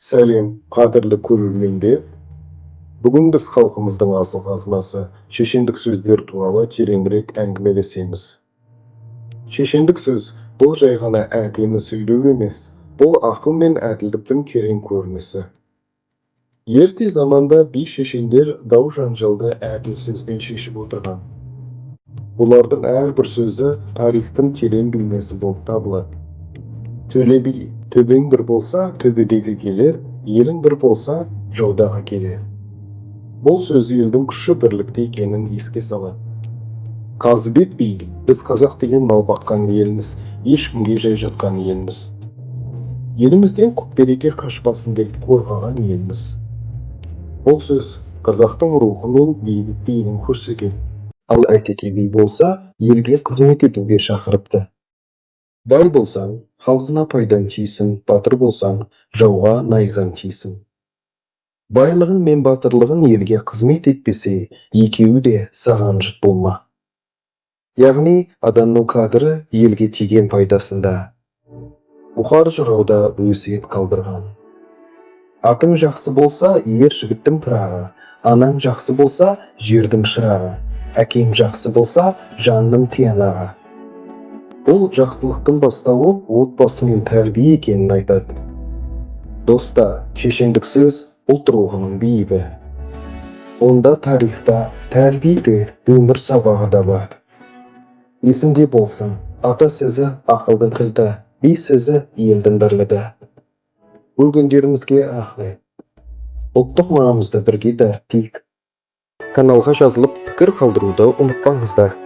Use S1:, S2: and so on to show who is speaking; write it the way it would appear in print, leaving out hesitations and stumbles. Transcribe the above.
S1: Сәлем, қадірлі көрермендер. Бүгін біз халқымыздың асыл қазынасы шешендік сөздер туралы тереңірек әңгімелесеміз. Шешендік сөз бұл жай ғана әдемі сөйлеу емес, бұл ақыл мен әділдіктің терең көрінісі. Ерте заманда би шешендер дау жанжалды әділ сөзбен шешіп отырған. Бұлардың әрбір сөзі тарихтың терең бейнесі болып табылады. Төле би, төбең бір болса, төбедегі келер, елің бір болса, жаудағы келер. Бұл сөз елдің күші бірлікте екенін еске салады. Қазыбек би, біз қазақ деген мал баққан елміз, ешкімге жай жатқан елміз. Елімізден құт-береке қашпасын деп қорғаған елміз. Бұл сөз қазақтың рухы мен бейнін көрсетеді. Ал әйтеке би болса, елге қызмет етуге шақырыпты. Бай болсаң, халқына пайдаң тисін, батыр болсаң, жауға найзаң тисін. Байлығың мен батырлығың елге қызмет етпесе, екеуі де саған жат болма. Яғни, адамның қадірі елге тиген пайдасында. Бұхар жырауда өсиет қалдырған. Атың жақсы болса, ер жігіттің пырағы, анаң жақсы болса, жердің шырағы, әкең жақсы болса, жанның тиянағы. Бұл жақсылықтың бастауы отбасы мен тәрбие екенін айтады. Достар, шешендік сөз ұлт рухының биігі. Онда тарихта, тәрбиеде, өмір сабағы да бар. Есіңде болсын, ата сөзі ақылдың кілті, би сөзі елдің бірлігі. Өлгендерімізге рахмет. Ұлттық мұрамызды бірге дәріптейік. Каналға жазылып пікір қалдыруды ұмытпаңыздар.